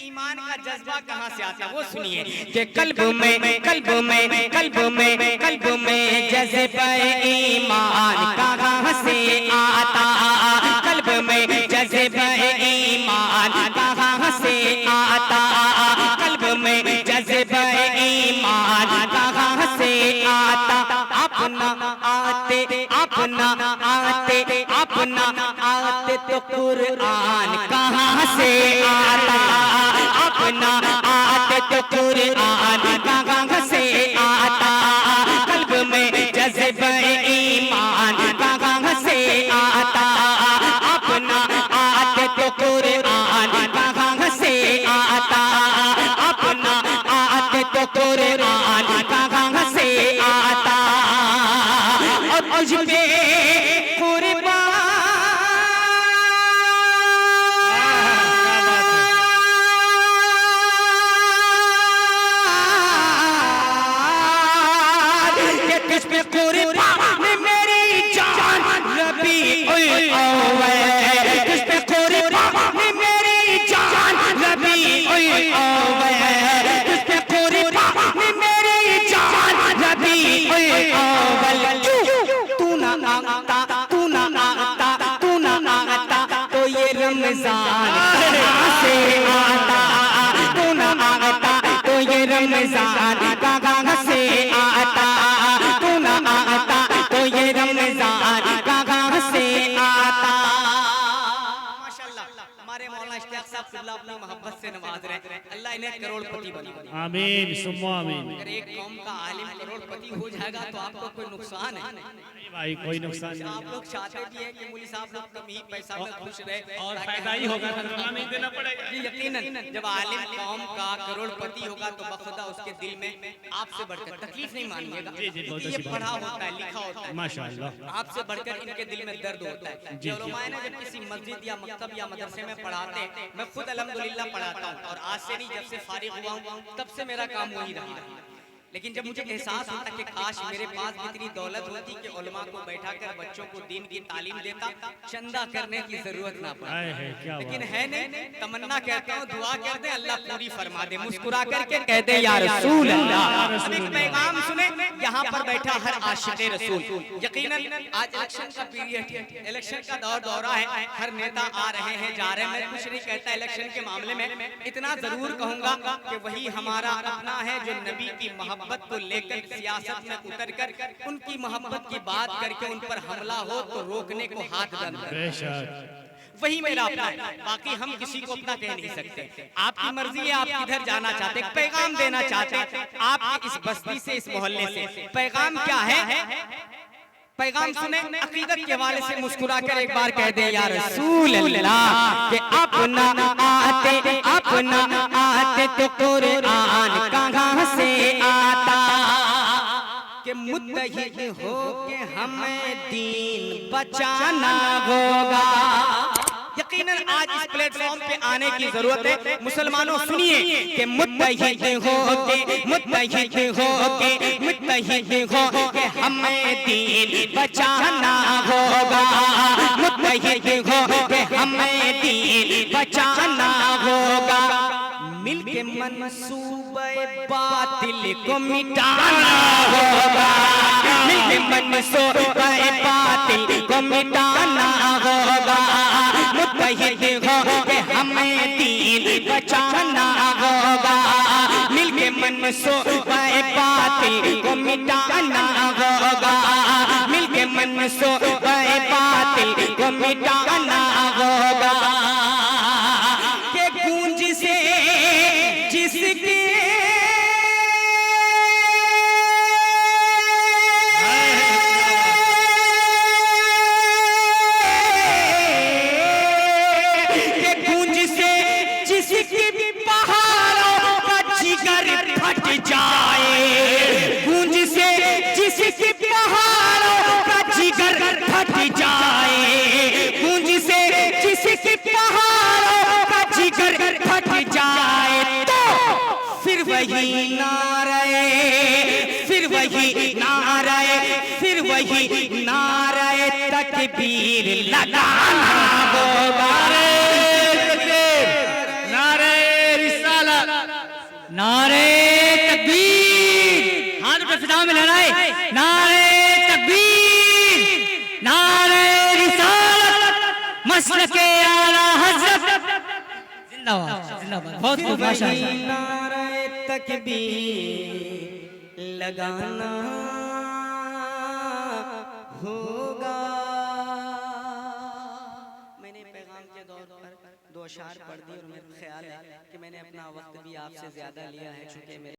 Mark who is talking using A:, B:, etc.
A: ईमान का जज्बा कहाँ से आता है वो सुनिए कि कल्ब में जज्बा ईमान कहाँ से आता, कल्ब में जज्बा ईमान कहाँ से आता, कल्ब में जज्बा ईमान कहाँ से आता। अपना आते तो कुरान कहाँ से आता, अपना आते तो कुरान कहाँ से आता, कल्ब में जज्बा ईमान कहाँ से आता, अपना आते तो कुरान कहाँ से आता, अपना आते तो कुरान कहाँ से आता। और मुझ पे रमजान से आता, तू ना आता तो ये रमजान कहाँ से आता, तू ना आता तो ये रमजान कहाँ से आता। माशाल्लाह हमारे मौलाना इश्तियाक साहब अल्लाह अपनी मोहब्बत से नवाज रहे, अल्लाह इन्हें करोड़पति बना।
B: आमीन सुम्मा आमीन।
A: अगर एक कौम का आलिम करोड़पति हो जाएगा तो आपको कोई नुकसान है?
B: भाई कोई नुकसान नहीं।
A: आप लोग चाहते भी हैं कि मौलवी साहब लोग कम ही पैसा में खुश रहे
B: और फायदा ही होगा, तनख्वाह नहीं देना पड़ेगा।
A: यकीनन जब आलिम कौम का करोड़पति होगा तो बखुदा उसके दिल में आपसे बढ़कर तकलीफ नहीं मानिएगा। ये पढ़ा होता है, लिखा होता है माशाअल्लाह, आपसे बढ़कर इनके दिल में दर्द होता है। ये उलमाए ने जब किसी मस्जिद या मकतब या मदरसे में पढ़ाते हैं, मैं खुद अल्हम्दुलिल्लाह पढ़ाता हूँ और आज से नहीं जब से फारिग हुआ हूँ तब से मेरा काम वही रहा है। लेकिन जब मुझे एहसास होता कि काश मेरे पास भी इतनी दौलत होती कि उलमा को बैठाकर बच्चों को दीन की तालीम देता, चंदा करने की जरूरत ना पड़े। लेकिन है नहीं, तमन्ना कहता हूँ दुआ कर दे अल्लाह पूरी फरमा दे, मुस्कुरा करके कह दे या रसूल अल्लाह। अब एक पैगाम सुने यहाँ पर बैठा हर आशिक़े रसूल। यकीनन आज इलेक्शन का पीरियड है, इलेक्शन का दौरा है, हर नेता आ रहे हैं जा रहे हैं। मैं कुछ नहीं कहता इलेक्शन के मामले में, इतना जरूर कहूंगा कि वही हमारा अपना है जो नबी की मोहब्बत को लेकर सियासत में उतरकर उनकी मोहब्बत की बात करके उन पर हमला हो तो रोकने को हाथ बंद कर, वही मेरा अपना है। बाकी हम किसी को अपना कह नहीं सकते। आपकी मर्जी है, आप किधर जाना चाहते, पैगाम देना चाहते आप इस बस्ती से, इस मोहल्ले से। पैगाम क्या है? पैगाम सुने, अकीदत के हवाले से मुस्कुरा कर एक बार कह दे या रसूल अल्लाह कि अपना आते तो कुरान कहाँ से आता, कि मुत्तहिद हो के हमें दीन बचाना होगा। यकीनन आज इस प्लेटफॉर्म पे आने की जरूरत है। मुसलमानों सुनिए कि मुत्तहिद हो के हमें दीन बचाना होगा, मुत्तहिद हो के हमें दीन बचाना होगा। मिलके मंसूबे बातिल को मिटाना होगा, मिलके मंसूबे बातिल को मिटाना होगा, मुत्तहिद हो के हमें दीन बचाना होगा, मिलके मंसूबे बातिल को मिटाना होगा, मिलके मंसूबे बातिल को मिटाना होगा। के गूंज से जिसके पहाड़ों का जिगर फट जाए, गूंज से जिसके पहाड़ों का जिगर फट जाए, गूंज से जिसके पहाड़ों का जिगर फट जाए, तो फिर वही नारे, फिर वही नारे, फिर वही नारे तकबीर लगाना होगा। नारे
C: नारे तकबीर, हाथ पे फिजा में लहराए, नारे तकबीर, नारे रिसालत, मसलके आला हज़रत, जिंदाबाद जिंदाबाद, बहुत खूब माशाअल्लाह।
A: नारे तकबीर लगाना होगा। मैंने पैगाम के दौर पर 2 अशार पढ़ दिए और मेरा ख्याल है कि मैंने अपना वक्त भी आपसे ज्यादा लिया है, चूंकि मेरे